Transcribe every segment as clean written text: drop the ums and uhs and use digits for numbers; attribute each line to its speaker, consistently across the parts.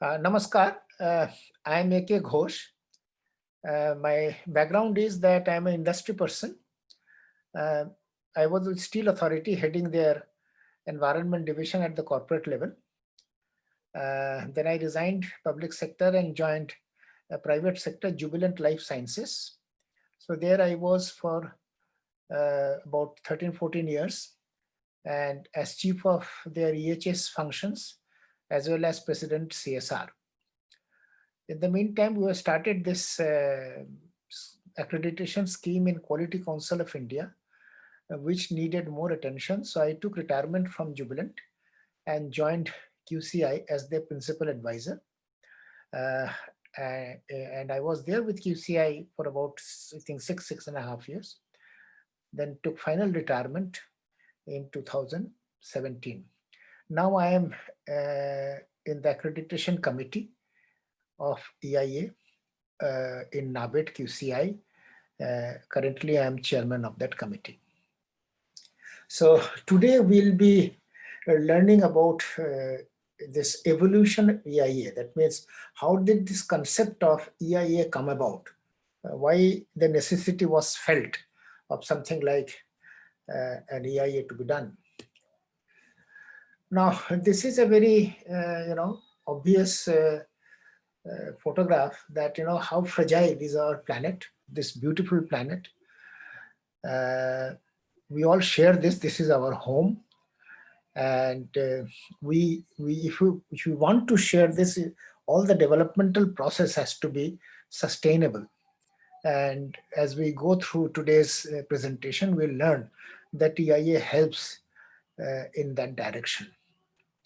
Speaker 1: Namaskar. I am A.K. Ghosh. My background is that I am an industry person. Uh, I was with Steel Authority heading their environment division at the corporate level. Then I resigned public sector and joined a private sector, Jubilant Life Sciences. So there I was for about 13, 14 years, and as chief of their EHS functions, as well as president CSR. In the meantime, we have started this accreditation scheme in Quality Council of India, which needed more attention. So I took retirement from Jubilant and joined QCI as their principal advisor. And I was there with QCI for about, I think, 6.5 years. Then took final retirement in 2017. Now I am in the accreditation committee of EIA in NABED QCI. Currently, I am chairman of that committee. So today we'll be learning about this evolution of EIA. That means, how did this concept of EIA come about? Why the necessity was felt of something like an EIA to be done. Now, this is a very obvious photograph that how fragile is our planet, this beautiful planet. We all share this. This is our home, and if you want to share this, all the developmental process has to be sustainable. And as we go through today's presentation, we'll learn that EIA helps in that direction.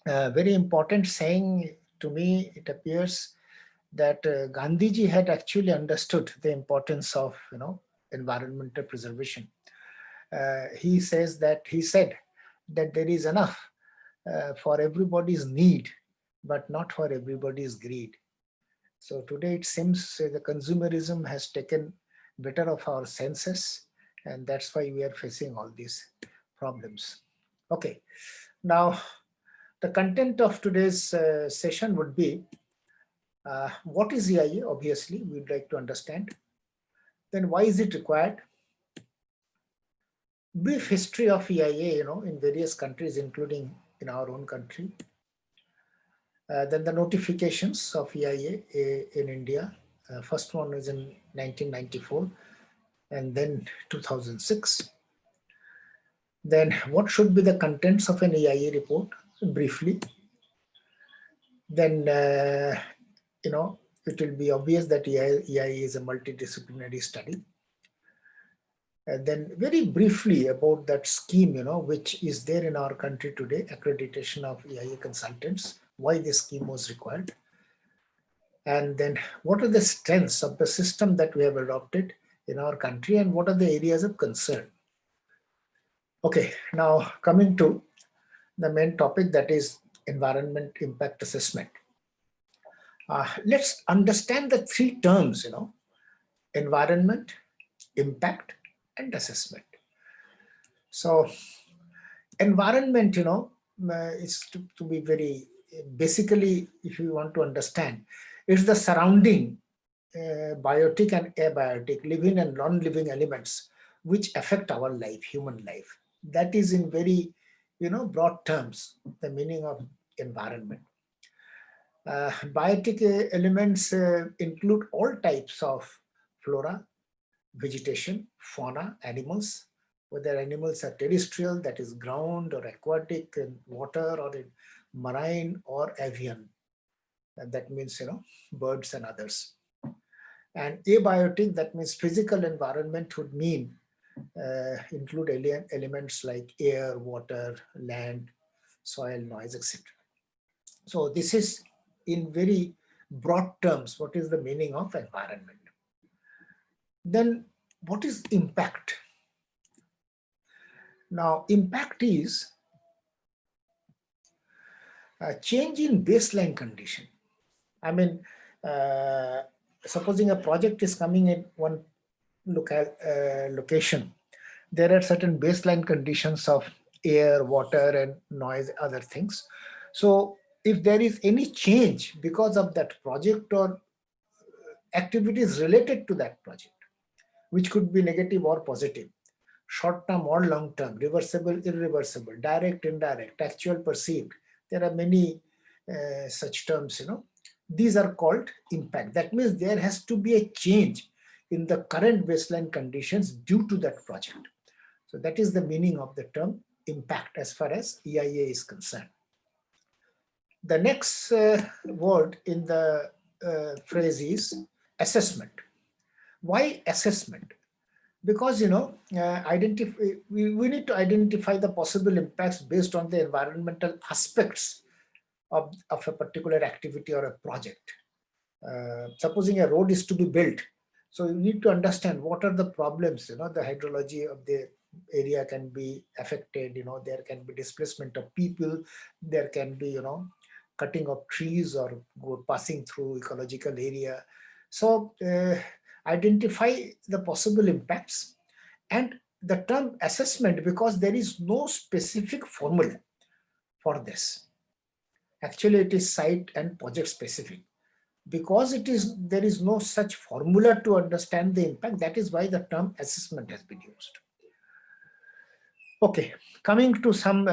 Speaker 1: Very important saying to me, it appears that Gandhiji had actually understood the importance of environmental preservation. He said that there is enough for everybody's need, but not for everybody's greed. So today it seems the consumerism has taken better of our senses, and that's why we are facing all these problems. Okay, now the content of today's session would be what is EIA? Obviously, we'd like to understand. Then why is it required? Brief history of EIA, in various countries, including in our own country. Then the notifications of EIA in India. First one was in 1994 and then 2006. Then what should be the contents of an EIA report, briefly. Then, it will be obvious that EIA is a multidisciplinary study. And then very briefly about that scheme, which is there in our country today, accreditation of EIA consultants, why this scheme was required. And then what are the strengths of the system that we have adopted in our country, and what are the areas of concern. Okay, now coming to the main topic, that is environment impact assessment. Let's understand the three terms, environment, impact, and assessment. So environment, is to be very, basically, if you want to understand, it's the surrounding biotic and abiotic, living and non-living elements which affect our life, human life. That is in very, broad terms, the meaning of environment. Biotic elements include all types of flora, vegetation, fauna, animals, whether animals are terrestrial, that is ground, or aquatic, in water, or in marine, or avian. That means, birds and others. And abiotic, that means physical environment, would mean include elements like air, water, land, soil, noise, etc. So this is in very broad terms what is the meaning of environment. Then what is impact? Now, impact is a change in baseline condition. I mean, supposing a project is coming in one location, there are certain baseline conditions of air, water, and noise, other things. So if there is any change because of that project or activities related to that project, which could be negative or positive, short term or long term, reversible, irreversible, direct, indirect, actual, perceived. There are many such terms, These are called impact. That means there has to be a change in the current baseline conditions due to that project. So that is the meaning of the term impact as far as EIA is concerned. The next word in the phrase is assessment. Why assessment? Because we need to identify the possible impacts based on the environmental aspects of a particular activity or a project. Supposing a road is to be built, so you need to understand what are the problems. The hydrology of the area can be affected. There can be displacement of people. There can be cutting of trees or passing through ecological area. So identify the possible impacts. And the term assessment, because there is no specific formula for this. Actually, it is site and project specific. Because there is no such formula to understand the impact, that is why the term assessment has been used. Okay, coming to some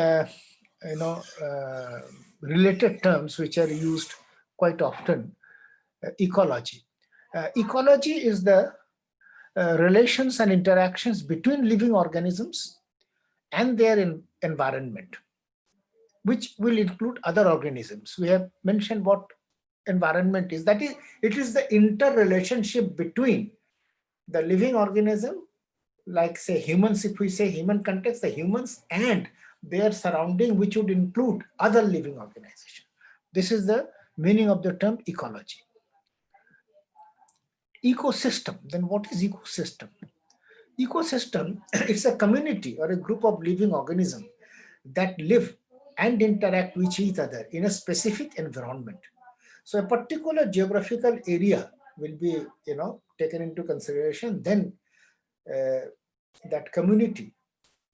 Speaker 1: related terms which are used quite often. Ecology. Ecology is the relations and interactions between living organisms and their environment, which will include other organisms. We have mentioned what environment is. That is, it is the interrelationship between the living organism, like say humans, if we say human context, the humans and their surrounding, which would include other living organizations. This is the meaning of the term ecology. Ecosystem. Then what is ecosystem? Ecosystem is a community or a group of living organisms that live and interact with each other in a specific environment. So a particular geographical area will be, taken into consideration. Then that community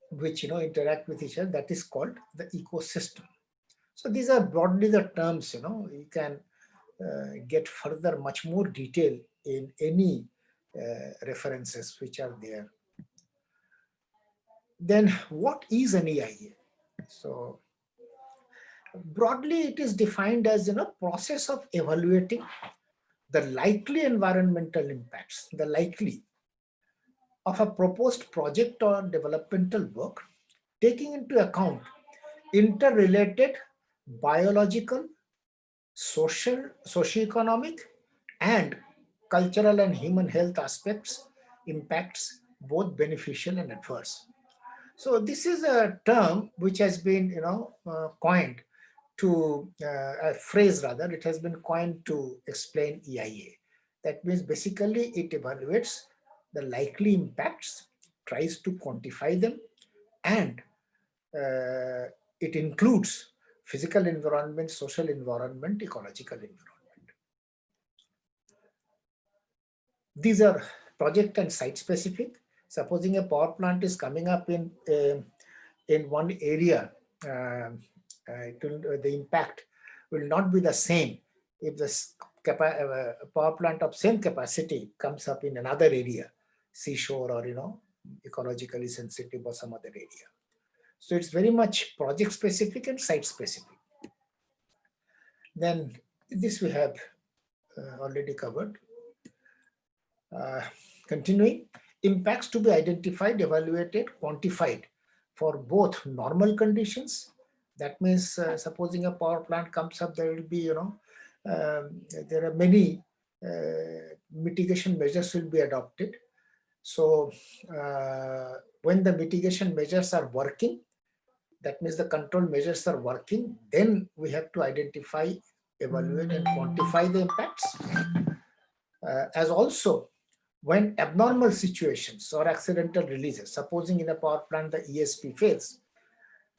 Speaker 1: which interact with each other, that is called the ecosystem. So these are broadly the terms. You can get further much more detail in any references which are there. Then what is an EIA? So broadly it is defined as process of evaluating the likely environmental impacts, the likely of a proposed project or developmental work, taking into account interrelated biological, social, socioeconomic, and cultural and human health aspects, impacts, both beneficial and adverse. So this is a term which has been, coined to, a phrase rather, it has been coined to explain EIA. That means basically it evaluates the likely impacts, tries to quantify them, and it includes physical environment, social environment, ecological environment. These are project and site specific. Supposing a power plant is coming up in one area, the impact will not be the same if the power plant of same capacity comes up in another area, seashore or ecologically sensitive or some other area. So it's very much project specific and site specific. Then this we have already covered. Continuing, impacts to be identified, evaluated, quantified for both normal conditions. That means supposing a power plant comes up, there will be, there are many mitigation measures will be adopted. So when the mitigation measures are working, that means the control measures are working, then we have to identify, evaluate, and quantify the impacts. As also, when abnormal situations or accidental releases, supposing in a power plant the ESP fails,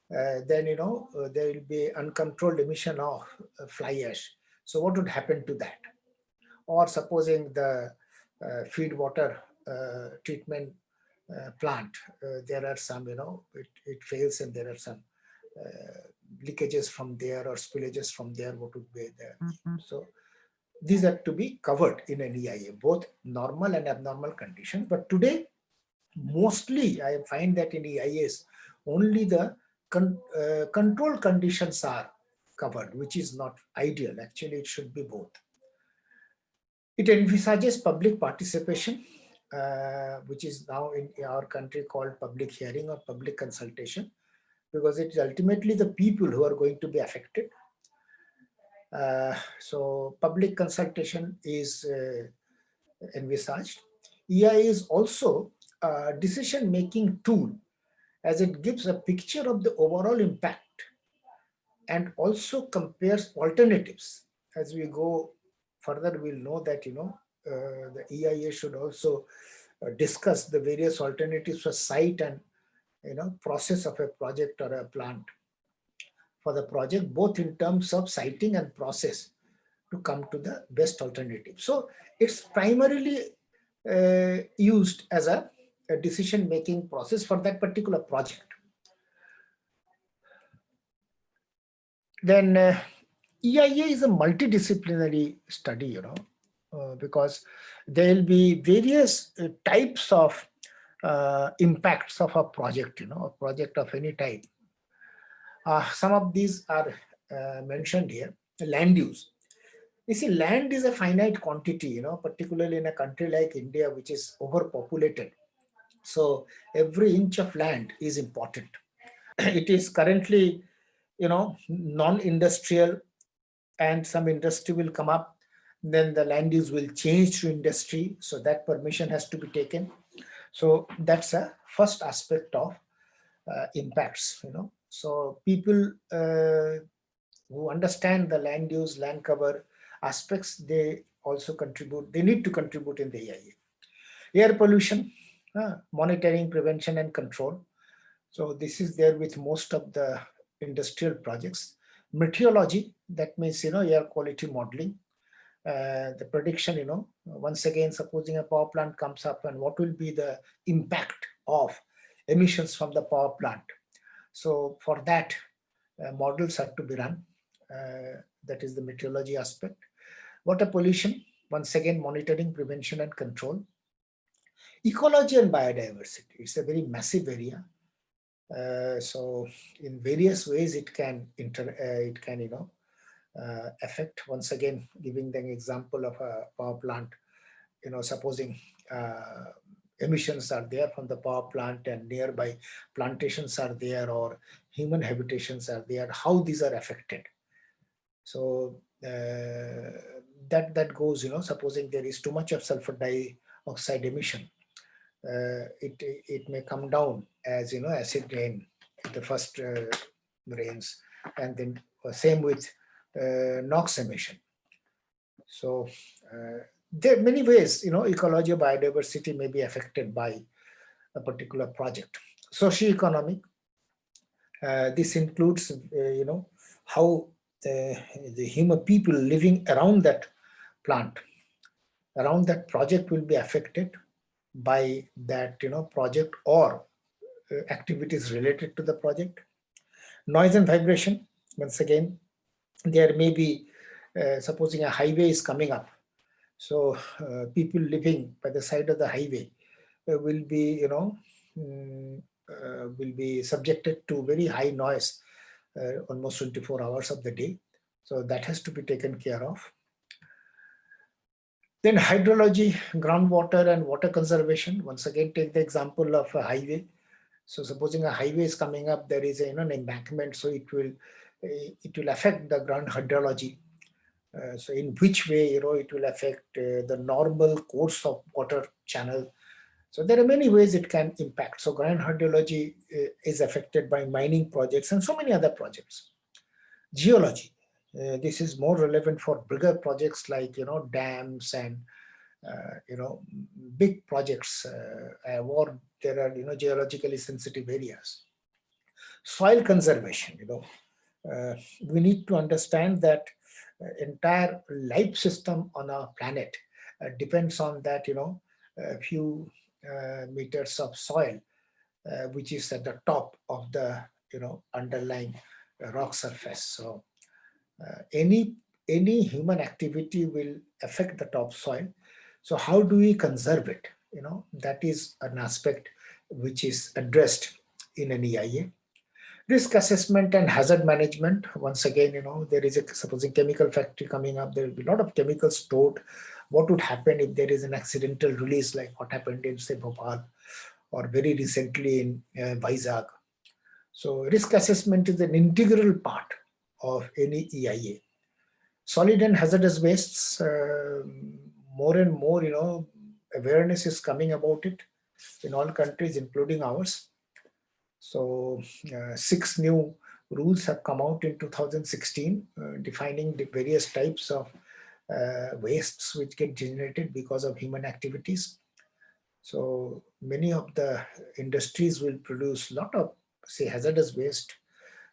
Speaker 1: then there will be uncontrolled emission of fly ash. So what would happen to that? Or supposing the feed water treatment plant, there are some, it fails and there are some leakages from there or spillages from there, what would be there. So these are to be covered in an EIA, both normal and abnormal conditions. But today, mostly I find that in EIAs, only the control conditions are covered, which is not ideal. Actually, it should be both. It envisages public participation, which is now in our country called public hearing or public consultation, because it is ultimately the people who are going to be affected. So public consultation is envisaged. EIA is also a decision-making tool, as it gives a picture of the overall impact and also compares alternatives. As we go further, we'll know that the EIA should also discuss the various alternatives for site and process of a project or a plant for the project, both in terms of siting and process, to come to the best alternative. So it's primarily used as a decision-making process for that particular project. Then EIA is a multidisciplinary study, because there will be various types of impacts of a project, a project of any type. Some of these are mentioned here. Land use. You see, land is a finite quantity, particularly in a country like India, which is overpopulated. So every inch of land is important. It is currently, non-industrial, and some industry will come up. Then the land use will change to industry. So that permission has to be taken. So that's a first aspect of impacts, So people who understand the land use, land cover aspects, they also contribute, they need to contribute in the EIA. Air pollution, monitoring, prevention and control. So this is there with most of the industrial projects. Meteorology, that means, air quality modeling. The prediction, once again, supposing a power plant comes up, and what will be the impact of emissions from the power plant. So for that, models have to be run. That is the meteorology aspect. Water pollution, once again, monitoring, prevention and control. Ecology and biodiversity, it's a very massive area. So in various ways it can affect. Once again, giving the example of a power plant, supposing emissions are there from the power plant and nearby plantations are there or human habitations are there, how these are affected. So that goes, supposing there is too much of sulfur dioxide emission, it may come down as acid rain, the first rains, and then same with NOx emission. So there are many ways, ecology or biodiversity may be affected by a particular project. Socioeconomic, this includes, how the human people living around that plant, around that project will be affected by that, project or activities related to the project. Noise and vibration, once again, there may be, supposing a highway is coming up. So people living by the side of the highway will be, will be subjected to very high noise almost 24 hours of the day. So that has to be taken care of. Then hydrology, groundwater and water conservation. Once again, take the example of a highway. So supposing a highway is coming up, there is an embankment, so it will affect the ground hydrology. So in which way, it will affect the normal course of water channel. So there are many ways it can impact. So ground hydrology is affected by mining projects and so many other projects. Geology, this is more relevant for bigger projects like dams and big projects, or there are geologically sensitive areas. Soil conservation, we need to understand that entire life system on our planet depends on that a few meters of soil which is at the top of the underlying rock surface. So any human activity will affect the topsoil. So how do we conserve it? That is an aspect which is addressed in an EIA. Risk assessment and hazard management. Once again, there is a supposing chemical factory coming up. There will be a lot of chemicals stored. What would happen if there is an accidental release, like what happened in, say, Bhopal, or very recently in Vizag? So risk assessment is an integral part of any EIA. Solid and hazardous wastes, more and more, awareness is coming about it in all countries, including ours. So 6 new rules have come out in 2016, defining the various types of wastes which get generated because of human activities. So many of the industries will produce a lot of, say, hazardous waste.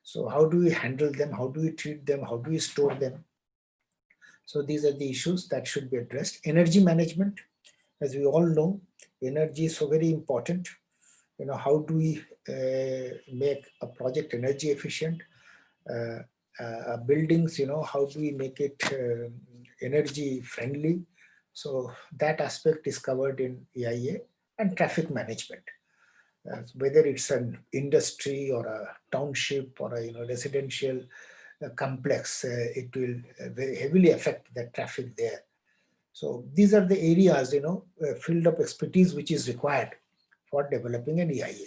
Speaker 1: So how do we handle them? How do we treat them? How do we store them? So these are the issues that should be addressed. Energy management, as we all know, energy is so very important. How do we make a project energy efficient? Buildings, how do we make it energy friendly? So that aspect is covered in EIA. And traffic management. Whether it's an industry or a township or a residential complex, it will very heavily affect the traffic there. So these are the areas, field of expertise which is required for developing an EIA.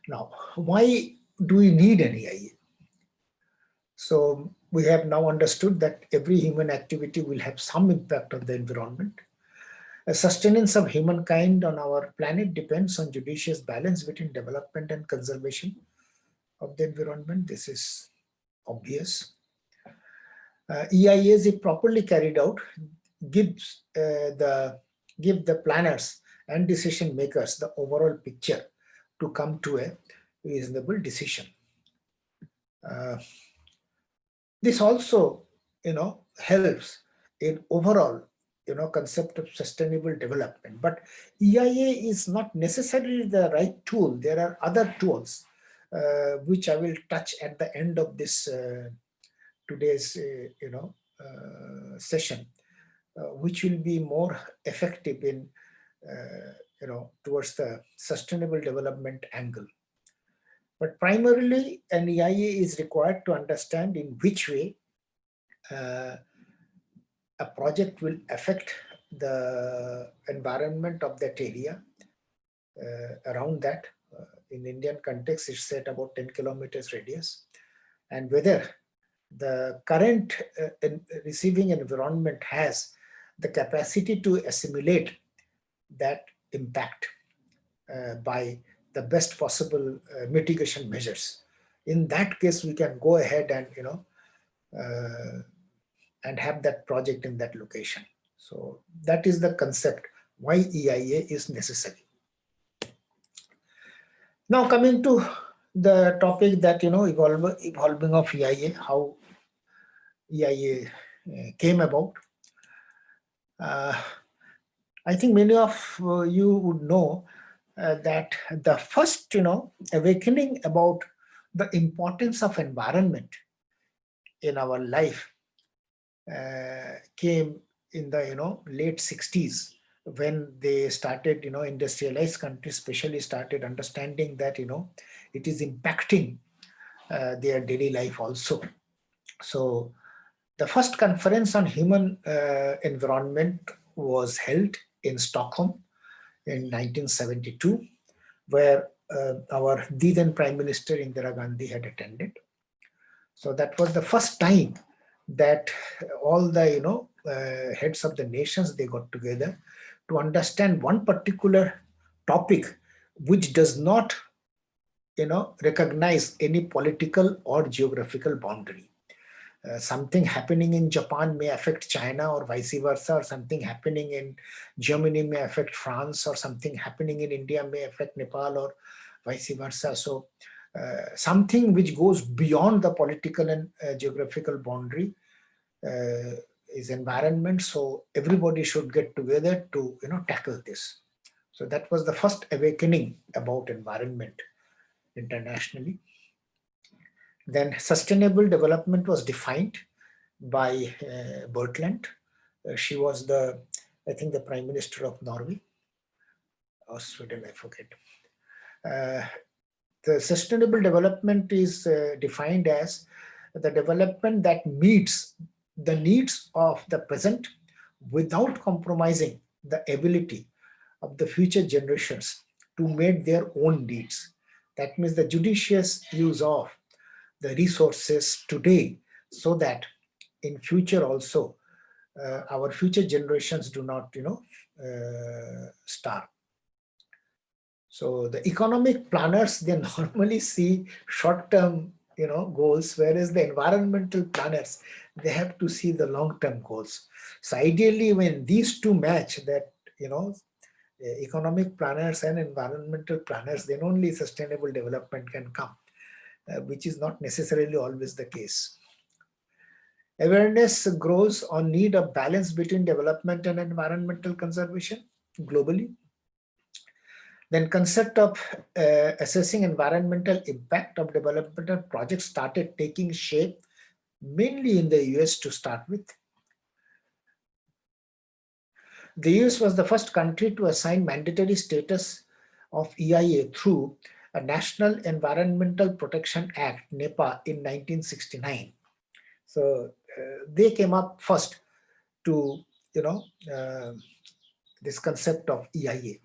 Speaker 1: Now, why do we need an EIA? So we have now understood that every human activity will have some impact on the environment. The sustenance of humankind on our planet depends on judicious balance between development and conservation of the environment. This is obvious. EIAs, if properly carried out, give the planners and decision makers the overall picture to come to a reasonable decision. This also, helps in overall, concept of sustainable development. But EIA is not necessarily the right tool. There are other tools which I will touch at the end of this today's, session, which will be more effective in, towards the sustainable development angle. But primarily, an EIA is required to understand in which way a project will affect the environment of that area around that. In Indian context, it's set about 10 kilometers radius. And whether the current receiving environment has the capacity to assimilate that impact by the best possible mitigation measures. In that case, we can go ahead and, and have that project in that location. So that is the concept why EIA is necessary. Now coming to the topic that, evolving of EIA, how EIA came about. I think many of you would know that the first, awakening about the importance of environment in our life came in the, late 60s, when they started, industrialized countries especially started understanding that, it is impacting their daily life also. So the first conference on human environment was held in Stockholm in 1972, where our then Prime Minister Indira Gandhi had attended. So that was the first time that all the heads of the nations, they got together to understand one particular topic which does not recognize any political or geographical boundary. Something happening in Japan may affect China or vice versa, or something happening in Germany may affect France, or something happening in India may affect Nepal, or vice versa. So something which goes beyond the political and geographical boundary is environment. So everybody should get together to tackle this. So that was the first awakening about environment internationally. Then sustainable development was defined by Bertland. She was I think the Prime Minister of Norway or Sweden, I forget. Uh, the sustainable development is defined as the development that meets the needs of the present without compromising the ability of the future generations to meet their own needs. That means the judicious use of the resources today so that in future also our future generations do not, starve. So the economic planners, they normally see short-term, goals, whereas the environmental planners, they have to see the long-term goals. So ideally, when these two match, that economic planners and environmental planners, then only sustainable development can come, which is not necessarily always the case. Awareness grows on need of balance between development and environmental conservation globally. Then concept of assessing environmental impact of developmental projects started taking shape mainly in the US to start with. The US was the first country to assign mandatory status of EIA through a National Environmental Protection Act, NEPA, in 1969. So they came up first to, this concept of EIA.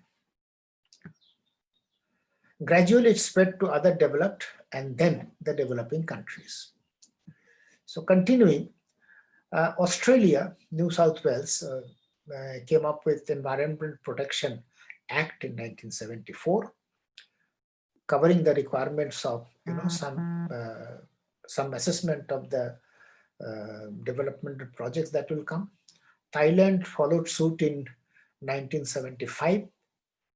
Speaker 1: Gradually, it spread to other developed and then the developing countries. So continuing, Australia, New South Wales, came up with Environment Protection Act in 1974, covering the requirements of some assessment of the developmental projects that will come. Thailand followed suit in 1975,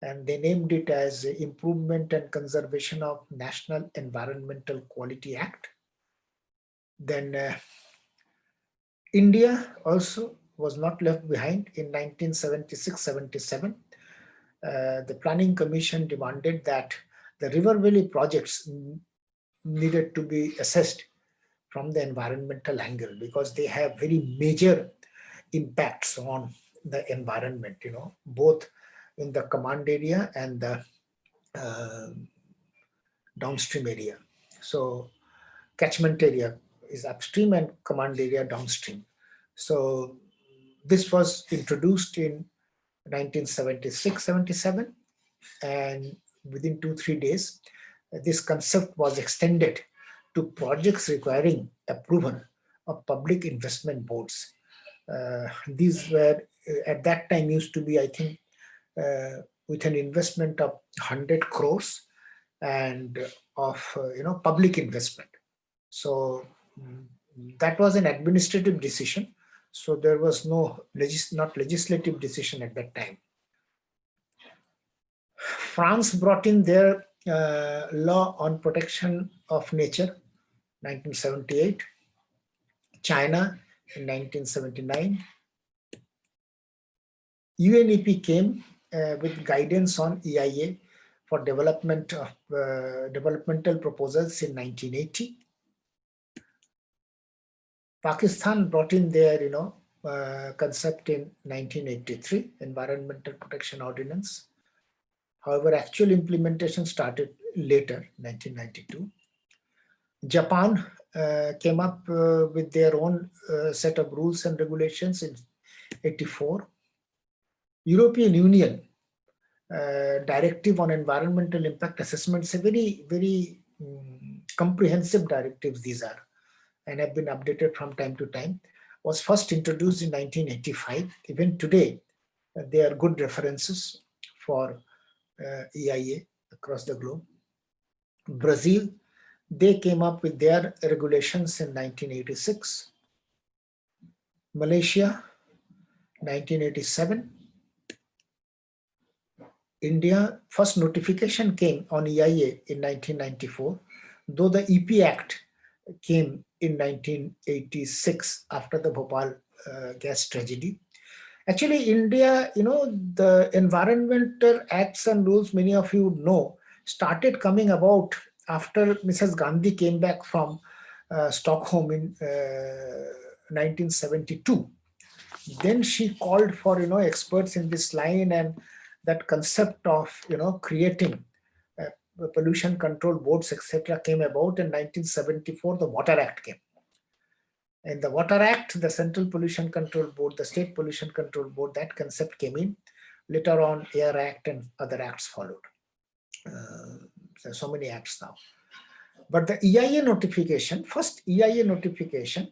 Speaker 1: and they named it as Improvement and Conservation of National Environmental Quality Act. Then India also was not left behind. In 1976-77, the Planning Commission demanded that the River Valley projects needed to be assessed from the environmental angle because they have very major impacts on the environment, both in the command area and the downstream area. So catchment area is upstream and command area downstream. So this was introduced in 1976-77, and within 2-3 days, this concept was extended to projects requiring approval of public investment boards. These were at that time used to be, I think, with an investment of 100 crores and of public investment. So that was an administrative decision. So there was not legislative decision at that time. France brought in their law on protection of nature, 1978. China in 1979. UNEP came with guidance on EIA for development of developmental proposals in 1980. Pakistan brought in their concept in 1983, Environmental Protection Ordinance. However, actual implementation started later, 1992. Japan came up with their own set of rules and regulations in 84. European Union directive on environmental impact assessments, a very, very comprehensive directives these are, and have been updated from time to time, was first introduced in 1985. Even today, they are good references for EIA across the globe. Brazil, they came up with their regulations in 1986. Malaysia, 1987. India, first notification came on EIA in 1994, though the EP Act came in 1986 after the Bhopal gas tragedy. Actually, India, the environmental acts and rules, many of you know, started coming about after Mrs. Gandhi came back from Stockholm in 1972. Then she called for experts in this line, and that concept of creating pollution control boards, etc., came about. In 1974, the Water Act came. In the Water Act, the Central Pollution Control Board, the State Pollution Control Board, that concept came in. Later on, Air Act and other acts followed. There's so many acts now. But the EIA notification, first EIA notification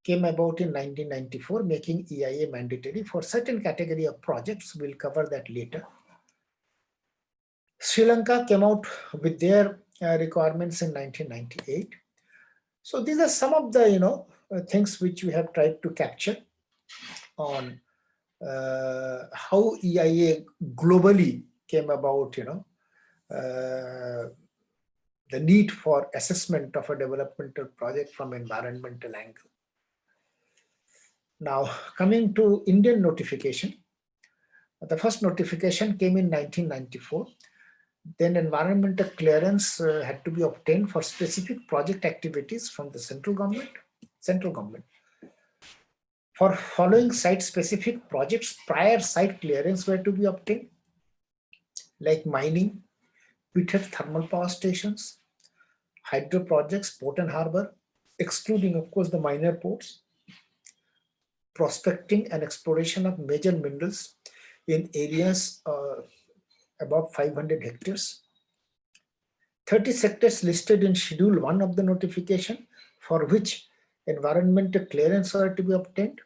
Speaker 1: came about in 1994, making EIA mandatory for certain category of projects. We'll cover that later. Sri Lanka came out with their requirements in 1998. So these are some of the things which we have tried to capture on how EIA globally came about, the need for assessment of a developmental project from environmental angle. Now, coming to Indian notification, the first notification came in 1994. Then environmental clearance had to be obtained for specific project activities from the central government. For following site-specific projects, prior site clearance were to be obtained, like mining, peated thermal power stations, hydro projects, port and harbor, excluding, of course, the minor ports, prospecting and exploration of major minerals in areas above 500 hectares. 30 sectors listed in Schedule 1 of the notification, for which environmental clearance are to be obtained.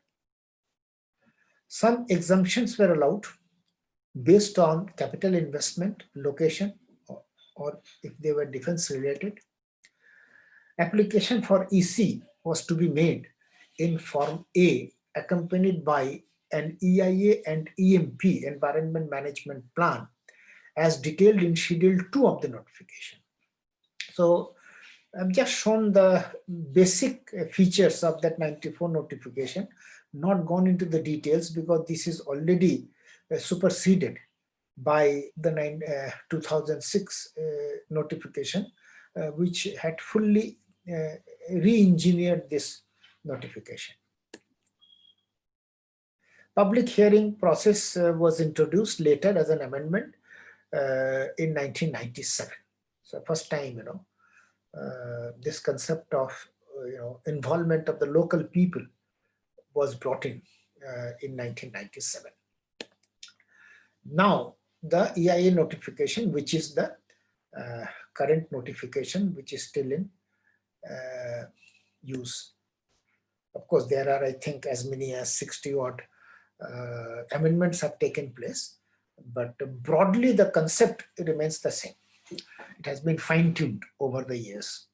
Speaker 1: Some exemptions were allowed based on capital investment, location, or if they were defense related. Application for EC was to be made in Form A, accompanied by an EIA and EMP, Environment Management Plan, as detailed in Schedule 2 of the notification. So I've just shown the basic features of that 94 notification, not gone into the details because this is already superseded by the 2006 notification, which had fully re-engineered this notification. Public hearing process was introduced later as an amendment in 1997. So first time, this concept of involvement of the local people was brought in 1997. Now the EIA notification, which is the current notification, which is still in use. Of course, there are, I think, as many as 60 odd amendments have taken place, but broadly the concept remains the same. It has been fine-tuned over the years.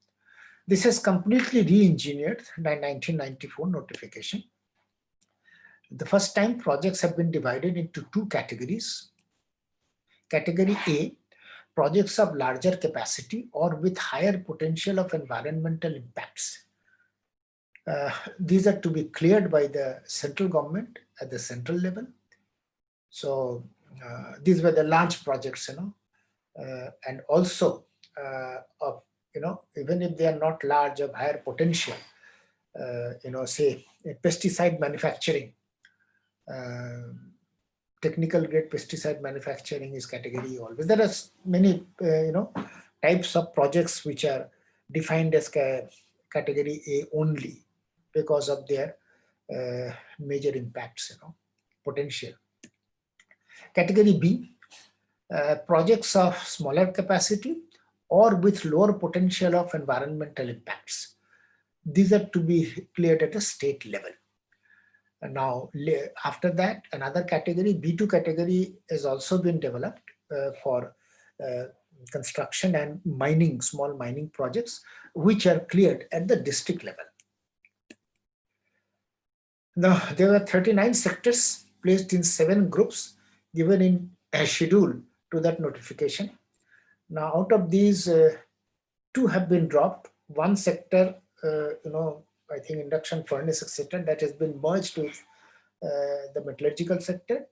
Speaker 1: This has completely re-engineered the 1994 notification. The first time, projects have been divided into two categories. Category A, projects of larger capacity or with higher potential of environmental impacts. These are to be cleared by the central government at the central level. So these were the large projects, and also even if they are not large, of higher potential, say pesticide manufacturing, technical grade pesticide manufacturing is category always. There are many types of projects which are defined as category A only because of their major impacts, potential. Category B, projects of smaller capacity or with lower potential of environmental impacts. These are to be cleared at a state level. And now, after that, another category, B2 category, has also been developed for construction and mining, small mining projects, which are cleared at the district level. Now, there were 39 sectors placed in 7 groups given in a schedule to that notification. Now, out of these, 2 have been dropped. One sector, I think induction furnace, etc., that has been merged with the metallurgical sector,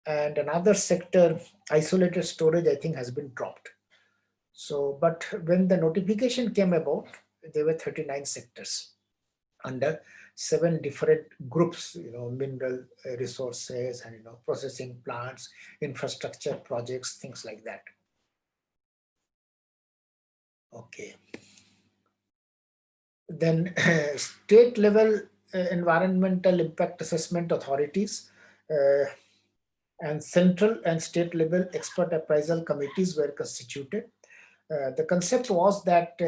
Speaker 1: and another sector, isolated storage, I think has been dropped. So, but when the notification came about, there were 39 sectors under 7 different groups, mineral resources and, processing plants, infrastructure projects, things like that. Okay. Then state level environmental impact assessment authorities and central and state level expert appraisal committees were constituted. The concept was that,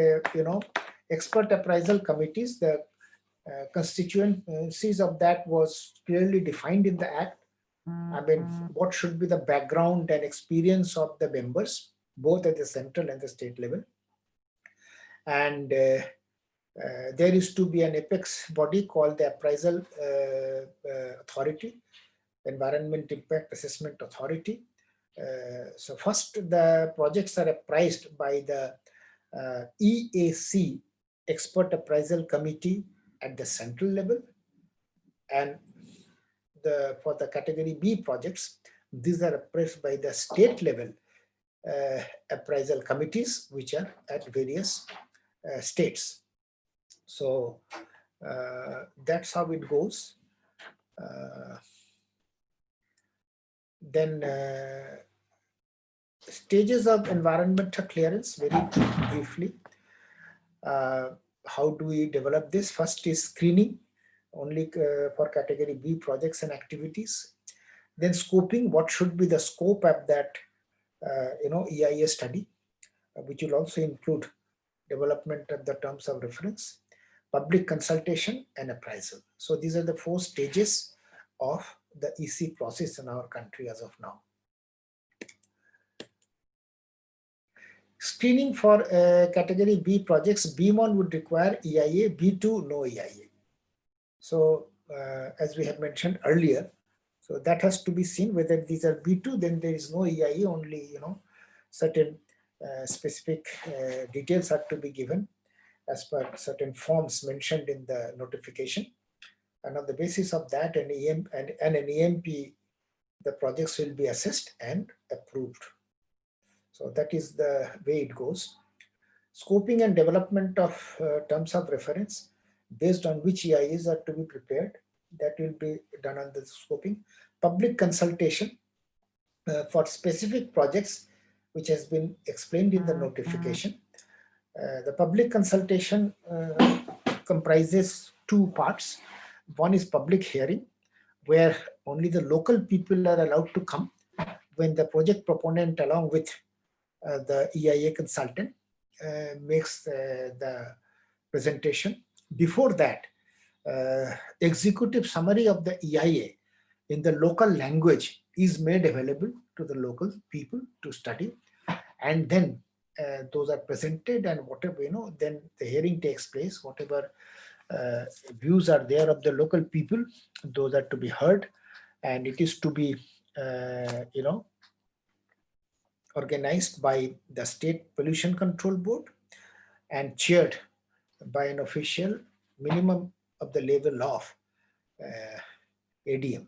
Speaker 1: expert appraisal committees, the constituencies of that was clearly defined in the Act. I mean, what should be the background and experience of the members, both at the central and the state level. And there is to be an apex body called the Appraisal Authority, Environment Impact Assessment Authority. So first, the projects are appraised by the EAC, Expert Appraisal Committee at the central level, and for the category B projects, these are appraised by the state level appraisal committees, which are at various states. So that's how it goes. Then stages of environmental clearance, very briefly. How do we develop this? First is screening, only for category B projects and activities. Then scoping, what should be the scope of that EIA study, which will also include development of the terms of reference, public consultation, and appraisal. So these are the 4 stages of the EC process in our country as of now. Screening for category B projects, B1 would require EIA, B2 no EIA. So as we have mentioned earlier, so that has to be seen whether these are B2, then there is no EIA, only certain specific details have to be given as per certain forms mentioned in the notification. And on the basis of that, an EMP, the projects will be assessed and approved. So that is the way it goes. Scoping and development of terms of reference, based on which EIAs are to be prepared, that will be done on the scoping. Public consultation for specific projects, which has been explained in the notification. The public consultation comprises 2 parts. One is public hearing, where only the local people are allowed to come when the project proponent, along with the EIA consultant, makes the presentation. Before that, executive summary of the EIA in the local language is made available to the local people to study, and then those are presented, and whatever, then the hearing takes place. Whatever views are there of the local people, those are to be heard, and it is to be organized by the State Pollution Control Board and chaired by an official, minimum of the level of ADM.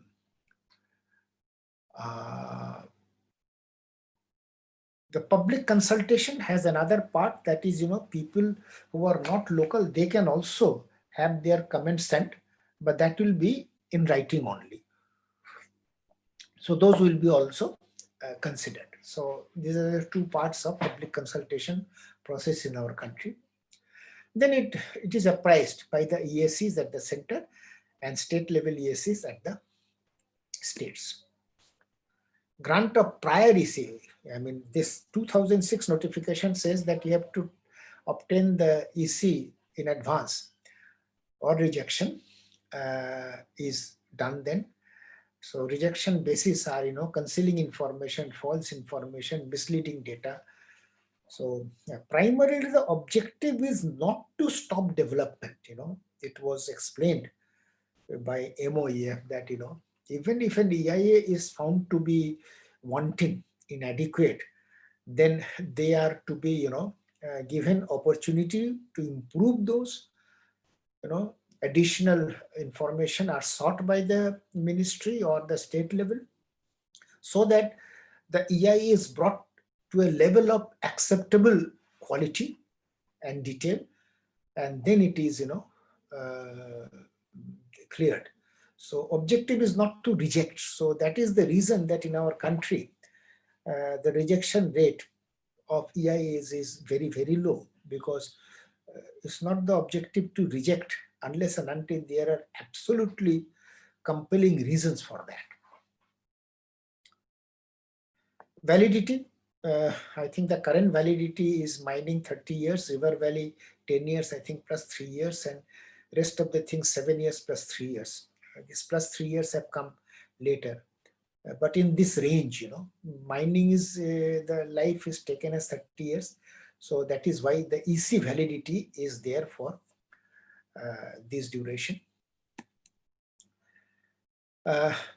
Speaker 1: The public consultation has another part, that is, people who are not local, they can also have their comments sent, but that will be in writing only. So those will be also considered. So these are the 2 parts of public consultation process in our country. Then it is appraised by the EACs at the center and state level EACs at the states. Grant of prior EC, I mean, this 2006 notification says that you have to obtain the EC in advance, or rejection is done then. So rejection basis are, concealing information, false information, misleading data. So primarily the objective is not to stop development. It was explained by MOEF that, even if an EIA is found to be wanting, inadequate, then they are to be, given opportunity to improve those. Additional information are sought by the ministry or the state level, so that the EIA is brought to a level of acceptable quality and detail, and then it is, cleared. So objective is not to reject. So that is the reason that in our country, the rejection rate of EIAs is very, very low, because it's not the objective to reject unless and until there are absolutely compelling reasons for that. Validity, I think the current validity is mining 30 years, River Valley 10 years, I think plus 3 years, and rest of the things 7 years plus 3 years. These plus 3 years have come later. But in this range, mining is, the life is taken as 30 years. So that is why the EC validity is there for this duration.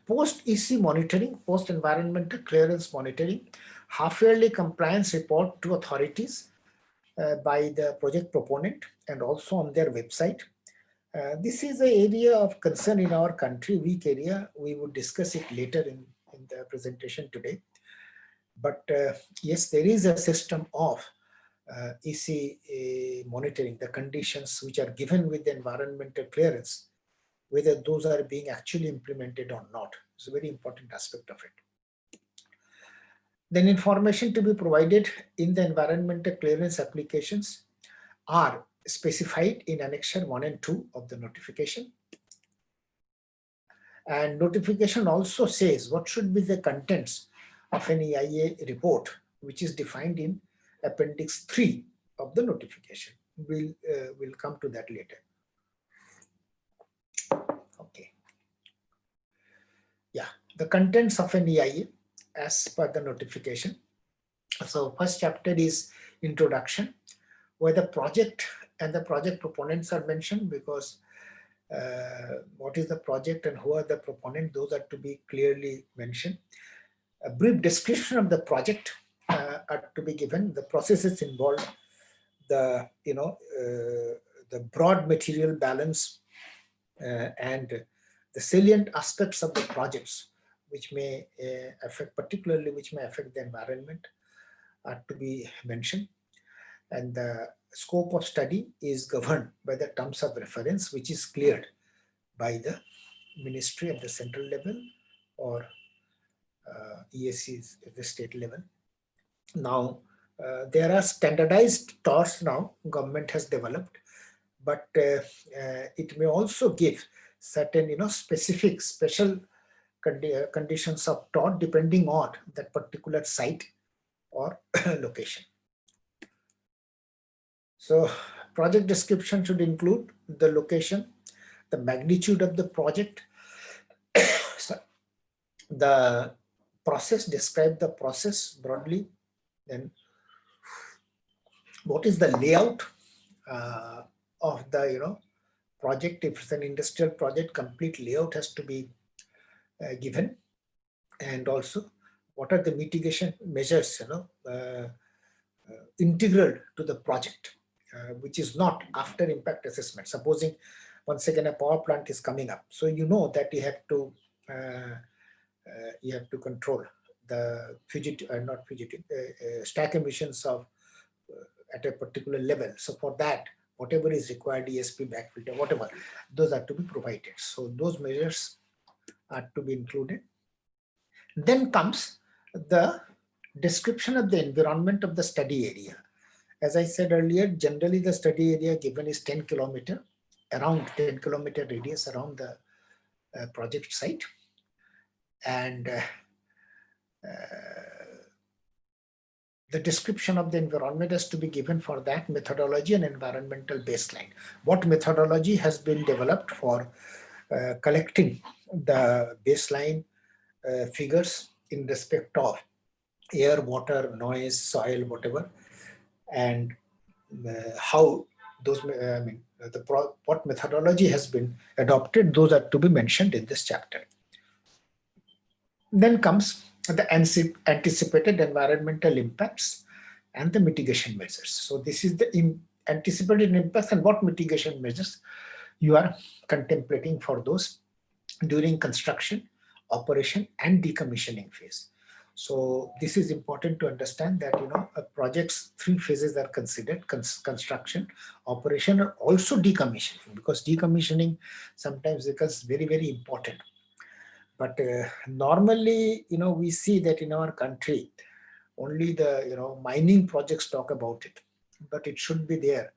Speaker 1: Post EC monitoring, post environmental clearance monitoring, half-yearly compliance report to authorities by the project proponent and also on their website. This is an area of concern in our country, weak area. We would discuss it later in the presentation today. But yes, there is a system of EC monitoring, the conditions which are given with the environmental clearance, whether those are being actually implemented or not. It's a very important aspect of it. Then information to be provided in the environmental clearance applications are specified in Annexure 1 and 2 of the notification. And notification also says what should be the contents of an EIA report, which is defined in Appendix 3 of the notification. We'll come to that later. Okay. Yeah, the contents of an EIA as per the notification. So first chapter is introduction, where the project and the project proponents are mentioned, because what is the project and who are the proponent, those are to be clearly mentioned. A brief description of the project are to be given, the processes involved, the the broad material balance, and the salient aspects of the projects which may affect, particularly which may affect the environment, are to be mentioned. And the scope of study is governed by the terms of reference, which is cleared by the ministry at the central level or ESCs at the state level. Now, there are standardized TORs now government has developed, but it may also give certain specific special conditions of TOR depending on that particular site or location. So project description should include the location, the magnitude of the project, the process, describe the process broadly, then what is the layout of the project. If it's an industrial project, complete layout has to be given, and also what are the mitigation measures integral to the project, which is not after impact assessment. Supposing once again a power plant is coming up, so that you have to control the stack emissions of at a particular level. So for that, whatever is required, ESP, backfilter, whatever, those are to be provided. So those measures are to be included. Then comes the description of the environment of the study area. As I said earlier, generally the study area given is 10 kilometer, around 10 kilometer radius around the project site. And the description of the environment has to be given for that, methodology and environmental baseline. What methodology has been developed for collecting the baseline figures in respect of air, water, noise, soil, whatever, and how those, what methodology has been adopted, those are to be mentioned in this chapter. Then comes the anticipated environmental impacts and the mitigation measures. So this is the anticipated impacts and what mitigation measures you are contemplating for those during construction, operation, and decommissioning phase. So this is important to understand that, a project's three phases are considered: construction, operation, and also decommissioning, because decommissioning sometimes becomes very, very important. But normally, we see that in our country, only the, mining projects talk about it, but it should be there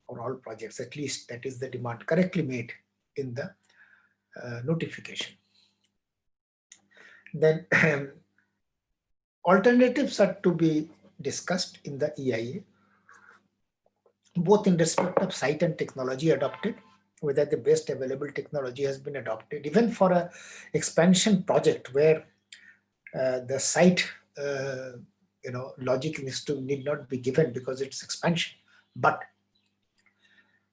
Speaker 1: for all projects. At least that is the demand correctly made in the notification. Then alternatives are to be discussed in the EIA, both in respect of site and technology adopted, whether the best available technology has been adopted, even for a expansion project where the site, logic need not be given because it's expansion, but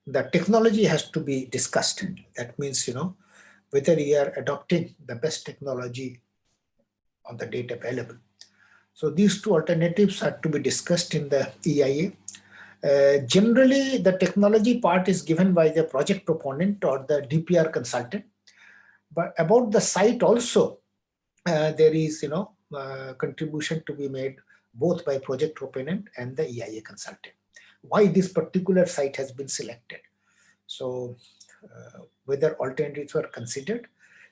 Speaker 1: the technology has to be discussed. That means, whether you are adopting the best technology on the date available. So these two alternatives are to be discussed in the EIA. Generally, the technology part is given by the project proponent or the DPR consultant. But about the site also, there is, contribution to be made both by project proponent and the EIA consultant. Why this particular site has been selected. So whether alternatives were considered.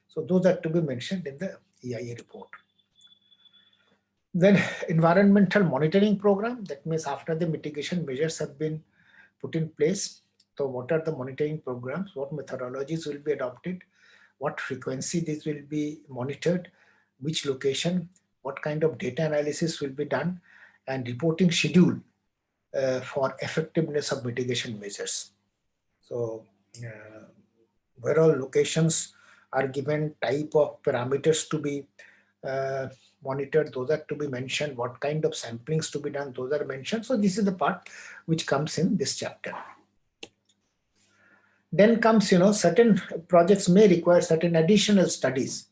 Speaker 1: So those are to be mentioned in the EIA report. Then environmental monitoring program, that means after the mitigation measures have been put in place, so what are the monitoring programs, what methodologies will be adopted, what frequency this will be monitored, which location, what kind of data analysis will be done, and reporting schedule for effectiveness of mitigation measures. So where all locations are given, type of parameters to be monitored, those are to be mentioned, what kind of samplings to be done, those are mentioned. So this is the part which comes in this chapter. Then comes, certain projects may require certain additional studies.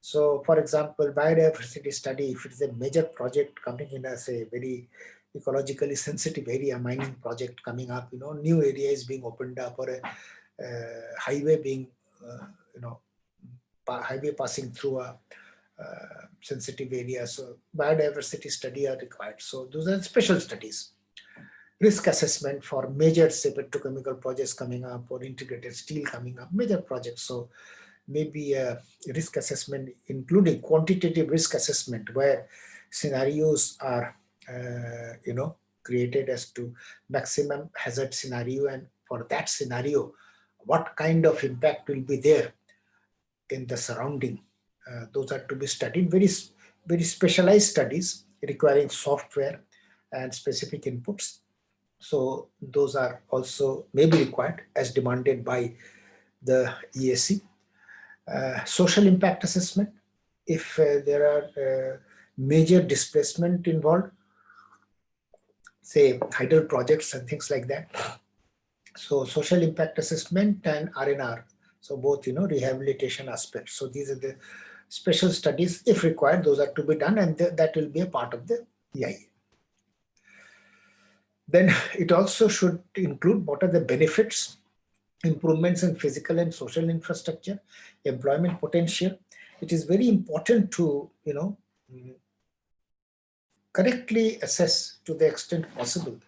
Speaker 1: So for example, biodiversity study, if it is a major project coming in as a very ecologically sensitive area, mining project coming up, new area is being opened up, or a highway being, highway passing through a sensitive area. So biodiversity study are required. So those are special studies. Risk assessment for major, say, petrochemical projects coming up, or integrated steel coming up, major projects. So maybe a risk assessment, including quantitative risk assessment, where scenarios are, created as to maximum hazard scenario, and for that scenario, what kind of impact will be there in the surrounding. Those are to be studied, very, very specialized studies requiring software and specific inputs. So those are also may be required as demanded by the EAC. Social impact assessment, if there are major displacement involved, say hydel projects and things like that. So social impact assessment and R&R, so both, rehabilitation aspects. So these are the special studies, if required, those are to be done, and that will be a part of the EIA. Then it also should include what are the benefits, improvements in physical and social infrastructure, employment potential. It is very important to, correctly assess to the extent possible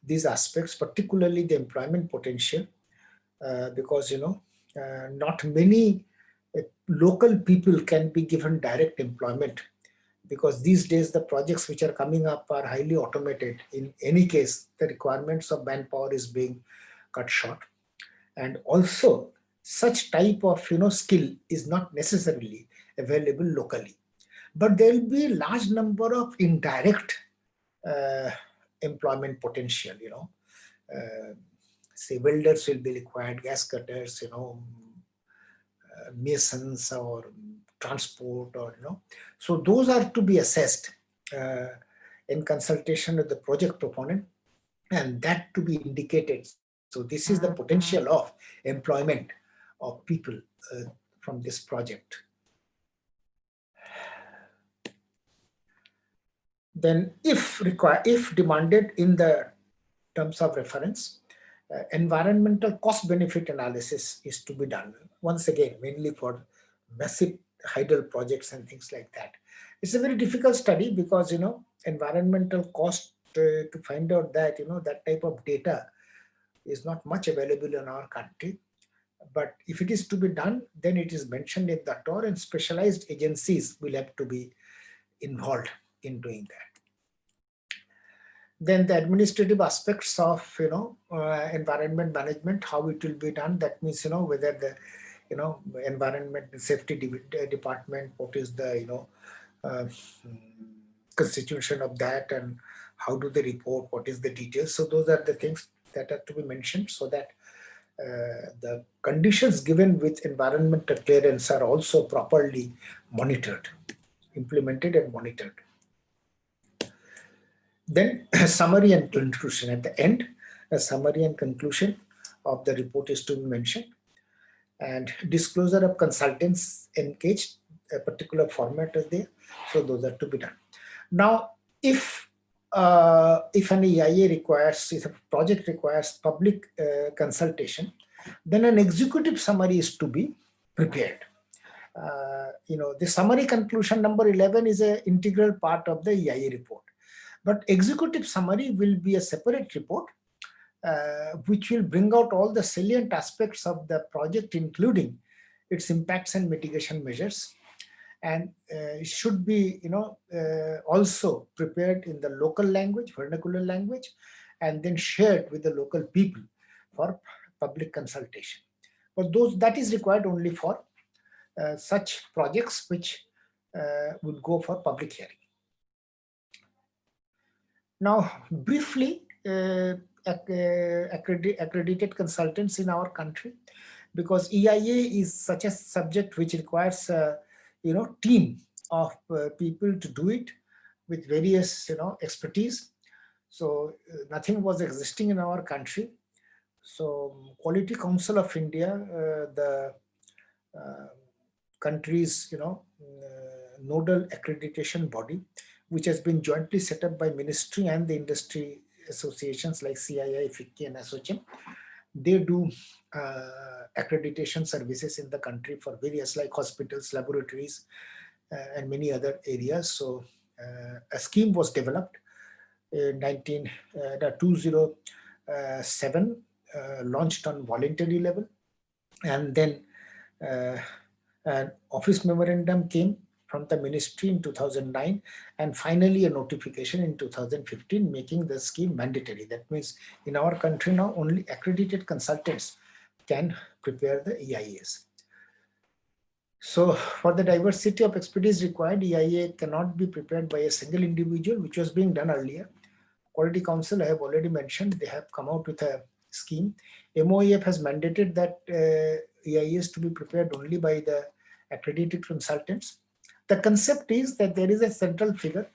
Speaker 1: these aspects, particularly the employment potential, because, not many local people can be given direct employment, because these days the projects which are coming up are highly automated. In any case, the requirements of manpower is being cut short. And also such type of, skill is not necessarily available locally. But there will be a large number of indirect employment potential, say welders will be required, gas cutters, masons, or transport, or, so those are to be assessed in consultation with the project proponent, and that to be indicated. So this is the potential of employment of people from this project. Then if demanded in the terms of reference, environmental cost benefit analysis is to be done. Once again, mainly for massive hydel projects and things like that. It's a very difficult study because, environmental cost to find out that, that type of data is not much available in our country. But if it is to be done, then it is mentioned in the TOR, and specialized agencies will have to be involved in doing that. Then the administrative aspects of, environment management, how it will be done. That means, whether the, environment safety department, what is the, uh, constitution of that, and how do they report, what is the details. So those are the things that are to be mentioned, so that the conditions given with environmental clearance are also properly monitored, implemented and monitored. Then summary and conclusion. At the end, a summary and conclusion of the report is to be mentioned, and disclosure of consultants engaged, a particular format is there. So those are to be done. Now, if an EIA requires, if a project requires public consultation, then an executive summary is to be prepared. The summary conclusion number 11 is an integral part of the EIA report. But executive summary will be a separate report, which will bring out all the salient aspects of the project, including its impacts and mitigation measures. And it should be, also prepared in the local language, vernacular language, and then shared with the local people for public consultation. But that is required only for such projects which would go for public hearing. Now, briefly, accredited consultants in our country, because EIA is such a subject which requires team of people to do it with various expertise. So nothing was existing in our country. So Quality Council of India, the country's nodal accreditation body, which has been jointly set up by ministry and the industry associations like CII, FICCI and ASSOCHAM. They do accreditation services in the country for various, like hospitals, laboratories, and many other areas. So a scheme was developed in 2007, launched on voluntary level, and then an office memorandum came from the ministry in 2009, and finally a notification in 2015 making the scheme mandatory. That means in our country now only accredited consultants can prepare the EIAs. So for the diversity of expertise required, EIA cannot be prepared by a single individual, which was being done earlier. Quality Council, I have already mentioned, they have come out with a scheme. MOEF has mandated that EIAs to be prepared only by the accredited consultants. The concept is that there is a central figure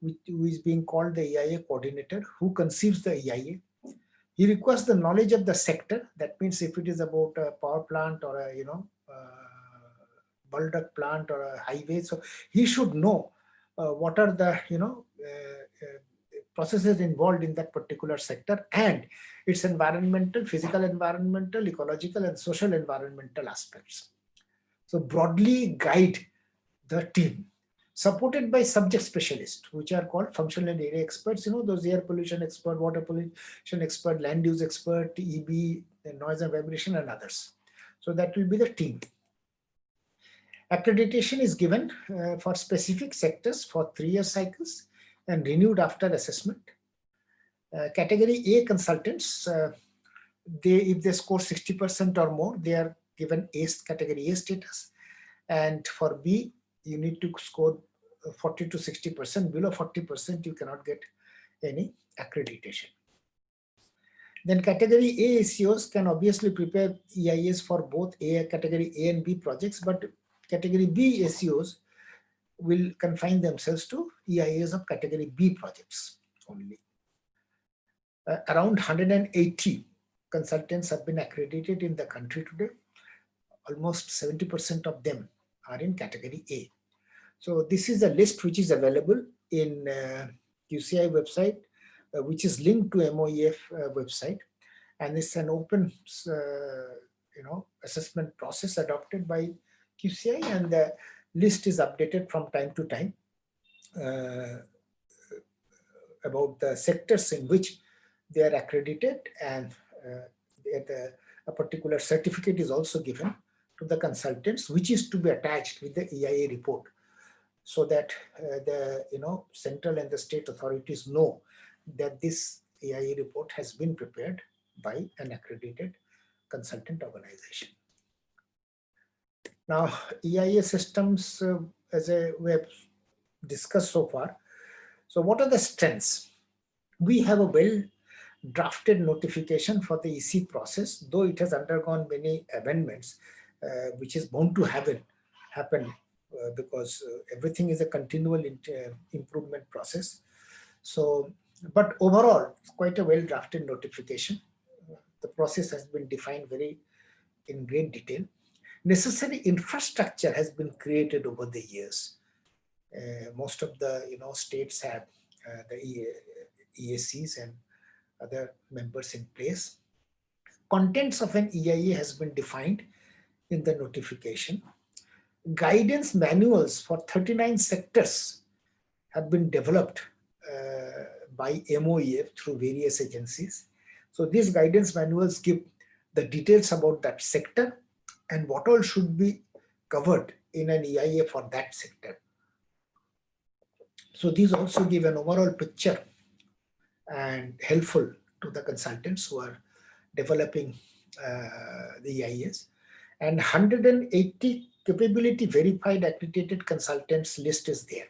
Speaker 1: who is being called the EIA coordinator, who conceives the EIA. He requires the knowledge of the sector. That means if it is about a power plant or a bulk plant or a highway, so he should know what are the processes involved in that particular sector and its environmental, physical environmental, ecological and social environmental aspects. So broadly guide the team, supported by subject specialists, which are called functional and area experts, those air pollution expert, water pollution expert, land use expert, EB, noise and vibration and others. So that will be the team. Accreditation is given for specific sectors for 3-year cycles and renewed after assessment. Category A consultants, if they score 60% or more, they are given category A status. And for B, you need to score 40 to 60%. Below 40%, you cannot get any accreditation. Then category A ACOs can obviously prepare EIAs for both category A and B projects, but category B ACOs will confine themselves to EIAs of category B projects only. Around 180 consultants have been accredited in the country today. Almost 70% of them are in category A. So this is a list which is available in QCI website, which is linked to MOEF website, and it's an open assessment process adopted by QCI, and the list is updated from time to time. uh, about the sectors in which they are accredited, and a particular certificate is also given to the consultants, which is to be attached with the EIA report, so that the central and the state authorities know that this EIA report has been prepared by an accredited consultant organization. Now, EIA systems, as we have discussed so far. So what are the strengths? We have a well drafted notification for the EC process, though it has undergone many amendments, which is bound to happen because everything is a continual improvement process. So, but overall, it's quite a well drafted notification. The process has been defined very in great detail. Necessary infrastructure has been created over the years. Most of the states have the EACs and other members in place. Contents of an EIA has been defined in the notification. Guidance manuals for 39 sectors have been developed by MOEF through various agencies. So these guidance manuals give the details about that sector and what all should be covered in an EIA for that sector. So these also give an overall picture and helpful to the consultants who are developing the EIAs. And 180 capability verified accredited consultants list is there.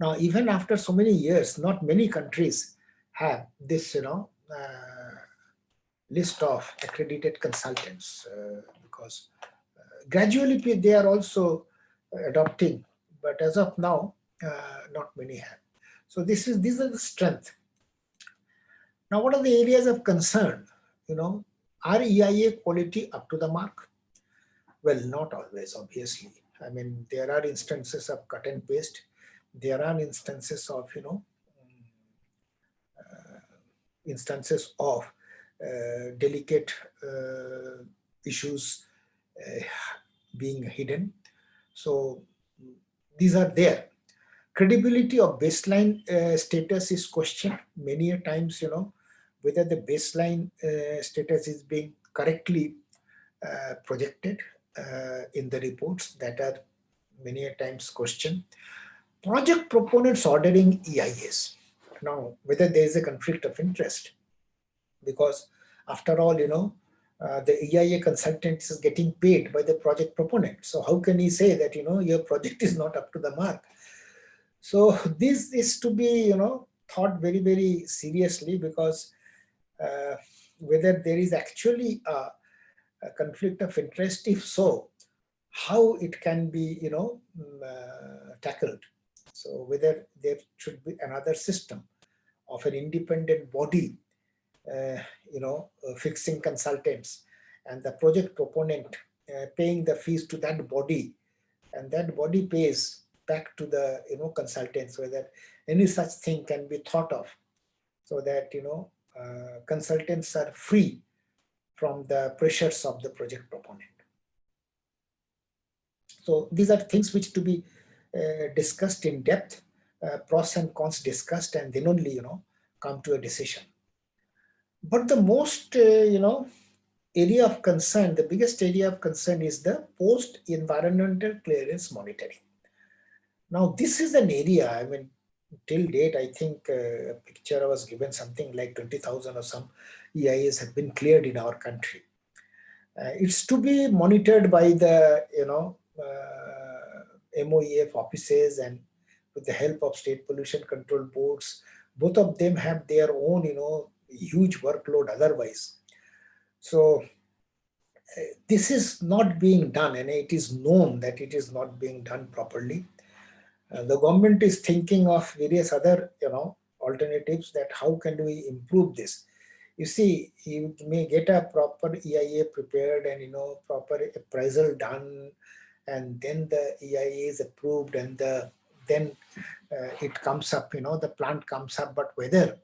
Speaker 1: Now, even after so many years, not many countries have this, list of accredited consultants because gradually they are also adopting, but as of now, not many have. So these are the strength. Now, what are the areas of concern? Are EIA quality up to the mark? Well, not always, obviously. I mean, there are instances of cut and paste. There are instances of, delicate issues being hidden. So these are there. Credibility of baseline status is questioned many a times, whether the baseline status is being correctly projected in the reports, that are many a times questioned. Project proponents ordering EIAs. Now, whether there is a conflict of interest, because after all, the EIA consultant is getting paid by the project proponent. So how can he say that, your project is not up to the mark? So this is to be, thought very, very seriously, because whether there is actually a conflict of interest, if so, how it can be, tackled. So whether there should be another system of an independent body, fixing consultants, and the project proponent paying the fees to that body, and that body pays back to the consultants, whether any such thing can be thought of, so that consultants are free from the pressures of the project proponent. So these are things which to be discussed in depth, pros and cons discussed, and then only come to a decision. But the most area of concern, the biggest area of concern, is the post environmental clearance monitoring. Now this is an area, I mean, till date, I think a picture was given, something like 20,000 or some EIAs have been cleared in our country. It's to be monitored by the MOEF offices, and with the help of state pollution control boards. Both of them have their own huge workload otherwise. So this is not being done, and it is known that it is not being done properly. The government is thinking of various other alternatives, that how can we improve this. You see, you may get a proper EIA prepared and proper appraisal done, and then the EIA is approved, and then it comes up, the plant comes up, but whether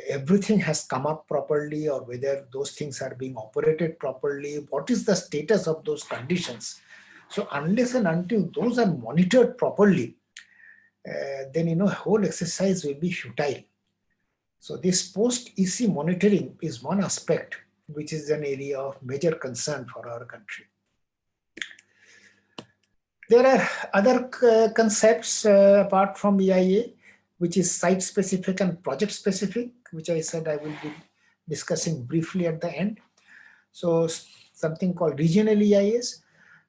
Speaker 1: everything has come up properly, or whether those things are being operated properly, what is the status of those conditions. So unless and until those are monitored properly, then whole exercise will be futile. So this post-EC monitoring is one aspect which is an area of major concern for our country. There are other concepts apart from EIA, which is site-specific and project-specific, which I said I will be discussing briefly at the end. So something called regional EIAs,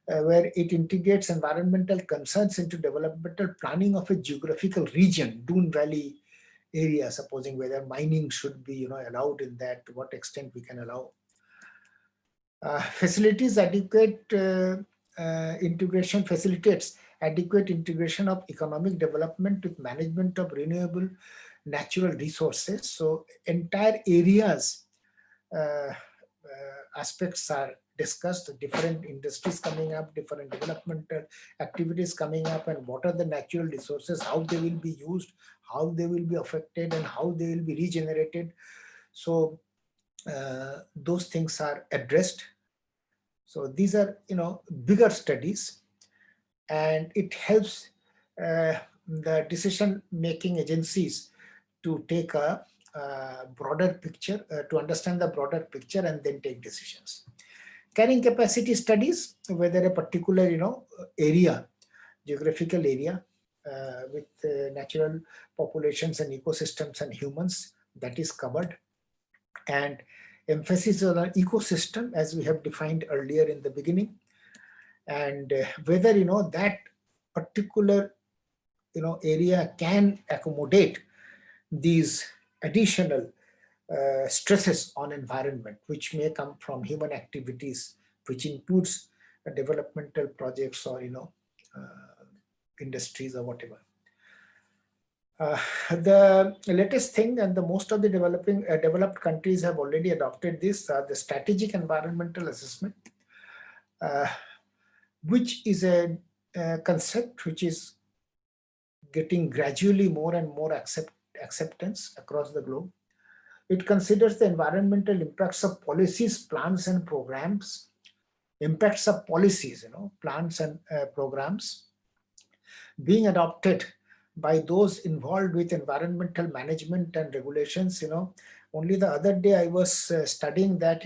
Speaker 1: where it integrates environmental concerns into developmental planning of a geographical region, Dune Valley area, supposing whether mining should be allowed in that, to what extent we can allow. Facilities adequate integration facilitates adequate integration of economic development with management of renewable natural resources. So entire areas aspects are discussed, different industries coming up, different developmental activities coming up, and what are the natural resources, how they will be used, how they will be affected, and how they will be regenerated. So those things are addressed. So these are bigger studies, and it helps the decision making agencies to take a broader picture, to understand the broader picture and then take decisions. Carrying capacity studies, whether a particular area, geographical area with natural populations and ecosystems and humans, that is covered. And emphasis on an ecosystem, as we have defined earlier in the beginning, and whether that particular area can accommodate these additional stresses on environment which may come from human activities, which includes developmental projects or industries or whatever. The latest thing, and the most of the developed countries have already adopted this, the strategic environmental assessment, which is a concept which is getting gradually more and more acceptance across the globe. It considers the environmental impacts of policies, plans, and programs, impacts of policies, plans and programs being adopted by those involved with environmental management and regulations. Only the other day I was studying that,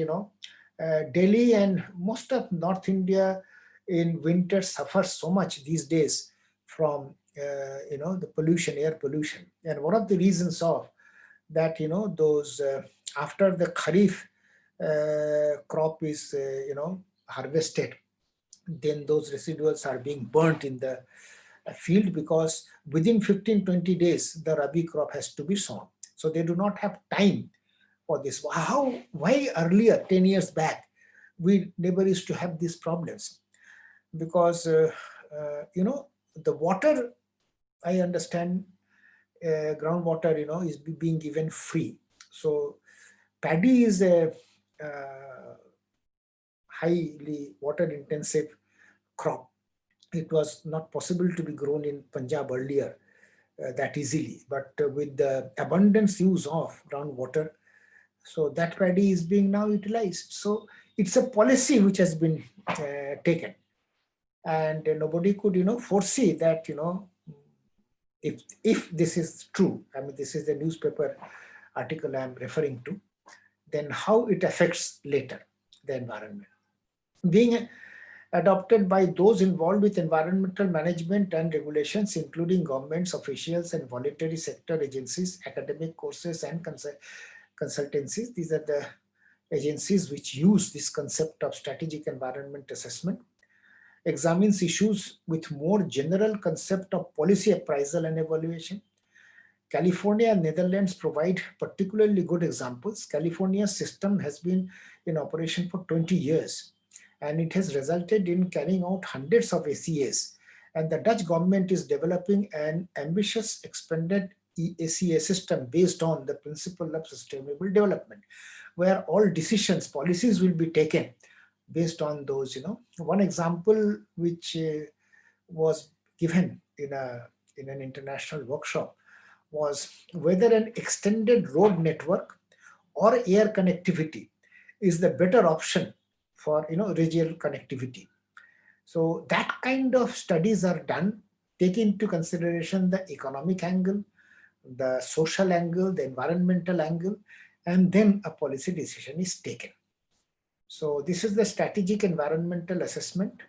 Speaker 1: Delhi and most of North India in winter suffers so much these days from, the pollution, air pollution. And one of the reasons of that, those after the Kharif crop is, harvested, then those residuals are being burnt in the field, because within 15-20 days, the Rabi crop has to be sown. So they do not have time for this. Why earlier, 10 years back, we never used to have these problems? Because, the water, I understand, groundwater, is being given free. So paddy is a highly water intensive crop. It was not possible to be grown in Punjab earlier that easily, but with the abundance use of groundwater, so that paddy is being now utilized. So it's a policy which has been taken, and nobody could foresee that if this is true. I mean, this is the newspaper article I am referring to. Then how it affects later the environment. Being adopted by those involved with environmental management and regulations, including governments, officials, and voluntary sector agencies, academic courses, and consultancies. These are the agencies which use this concept of strategic environment assessment. Examines issues with more general concept of policy appraisal and evaluation. California and Netherlands provide particularly good examples. California's system has been in operation for 20 years. And it has resulted in carrying out hundreds of ACAs. And the Dutch government is developing an ambitious expanded ACA system based on the principle of sustainable development, where all decisions, policies will be taken based on those. One example which was given in an international workshop was whether an extended road network or air connectivity is the better option for regional connectivity. So that kind of studies are done take into consideration the economic angle, the social angle, the environmental angle, and then a policy decision is taken. So this is the strategic environmental assessment.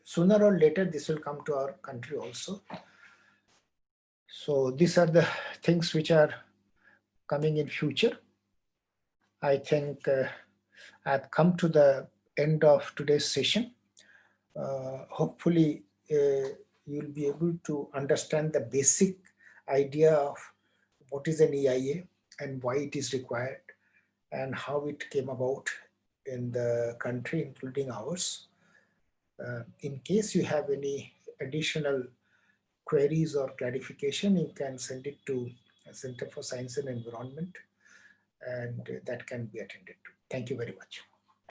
Speaker 1: Sooner or later, this will come to our country also. So these are the things which are coming in future. I think I've come to the end of today's session. Hopefully, you'll be able to understand the basic idea of what is an EIA and why it is required and how it came about in the country, including ours. In case you have any additional queries or clarification, you can send it to Center for Science and Environment, and that can be attended to. Thank you very much.